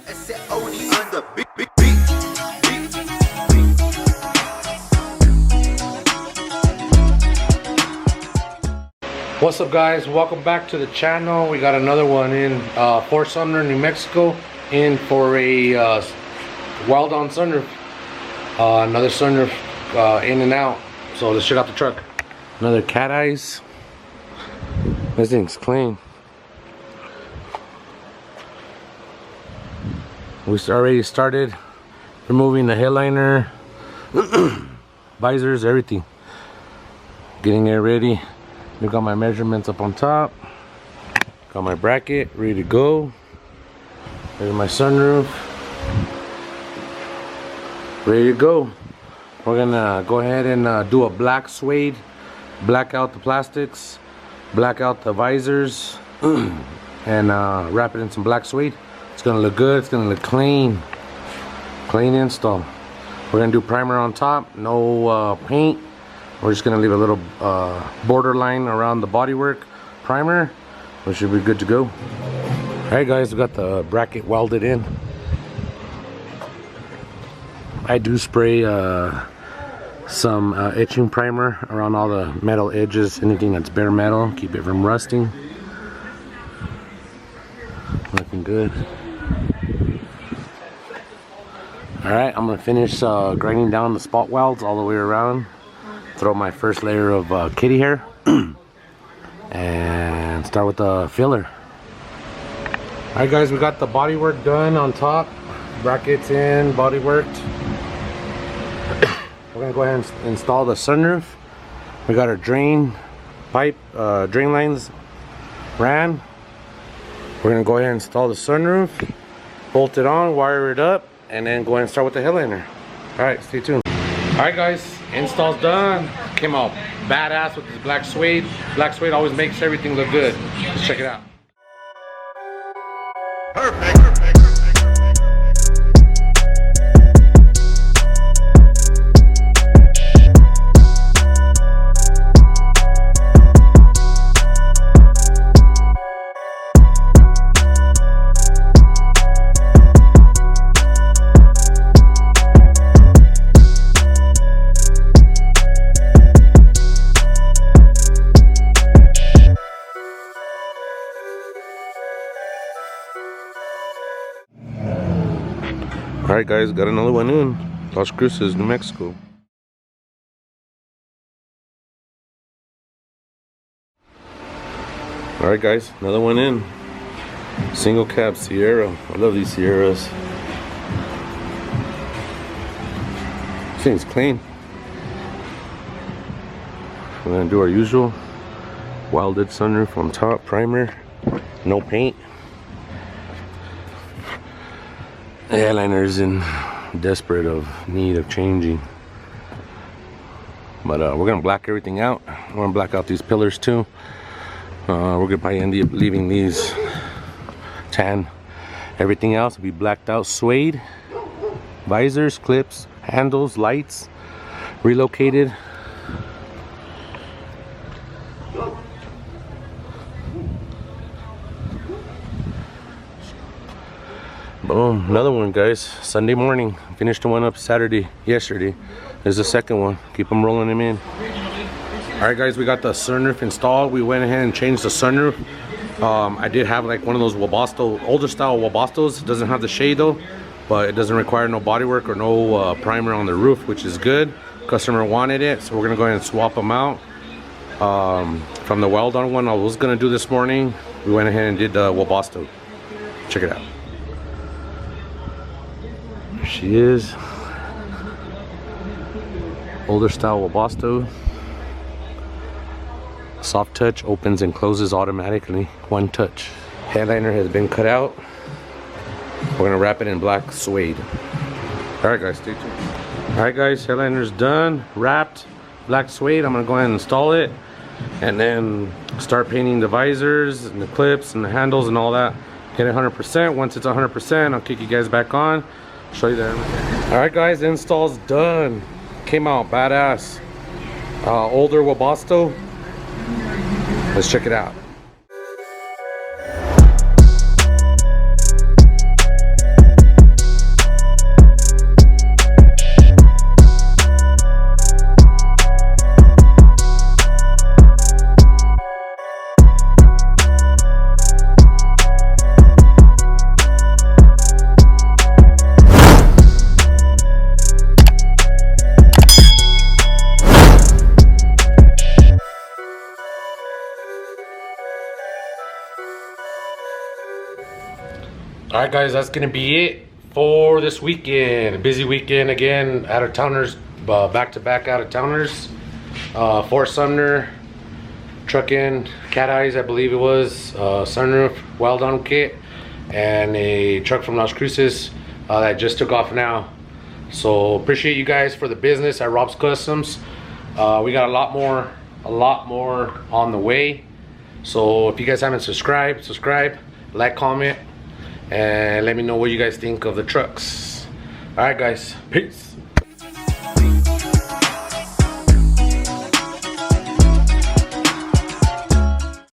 What's up, guys? Welcome back to the channel. We got another one in Fort Sumner, New Mexico, in for a weld on sunroof. Another sunroof in and out. So let's check out the truck. Another cat eyes. This thing's clean. We already started removing the headliner, visors, everything. Getting it ready. I got my measurements up on top. Got my bracket ready to go. There's my sunroof. Ready to go. We're gonna go ahead and do a black suede. Black out the plastics. Black out the visors. And wrap it in some black suede. It's gonna look good. It's gonna look clean. Clean install. We're gonna do primer on top. No paint. We're just gonna leave a little border line around the bodywork primer. We should be good to go. Alright, guys, we got the bracket welded in. I do spray some etching primer around all the metal edges, anything that's bare metal, keep it from rusting. Looking good. Alright, I'm gonna finish grinding down the spot welds all the way around. Throw my first layer of kitty hair and start with the filler. Alright, guys, we got the bodywork done on top. Brackets in, body worked. We're gonna go ahead and install the sunroof. We got our drain pipe, drain lines ran. We're gonna go ahead and install the sunroof, bolt it on, wire it up, and then go ahead and start with the headliner. Alright, stay tuned. Alright, guys, install's done. Came out badass with this black suede. Black suede always makes everything look good. Let's check it out. Perfect. Alright, guys, got another one in Las Cruces, New Mexico. Alright, guys, another one in. Single cab Sierra. I love these Sierras. This thing's clean. We're gonna do our usual welded sunroof on top, primer, no paint. The headliner's in desperate of need of changing, but we're gonna black everything out. We're gonna black out these pillars too. We're gonna probably end up leaving these tan. Everything else will be blacked out suede. Visors, clips, handles, lights relocated. Boom, another one, guys. Sunday morning. Finished the one up yesterday. There's the second one. Keep them rolling them in. Alright, guys, we got the sunroof installed. We went ahead and changed the sunroof. I did have like one of those Webasto, older style Webastos. It doesn't have the shade though, but it doesn't require no bodywork or no primer on the roof, which is good. Customer wanted it, so we're gonna go ahead and swap them out. From the weld on one I was gonna do this morning, we went ahead and did the Webasto. Check it out. There she is. Older style Webasto. Soft touch, opens and closes automatically. One touch. Headliner has been cut out. We're gonna wrap it in black suede. Alright, guys, stay tuned. Alright, guys, headliner's done, wrapped, black suede. I'm gonna go ahead and install it and then start painting the visors and the clips and the handles and all that. Get it 100%. Once it's 100%, I'll kick you guys back on, show you that. Alright, guys, install's done. Came out badass. Older Webasto. Let's check it out. Alright guys, that's gonna be it for this weekend. A busy weekend again. Out of towners, back to back out of towners. Fort Sumner, trucking, Cat Eyes I believe it was, sunroof, wild on kit, and a truck from Las Cruces that just took off now. So appreciate you guys for the business at Rob's Customs. We got a lot more on the way. So if you guys haven't subscribed, like, comment, and let me know what you guys think of the trucks. All right guys, peace.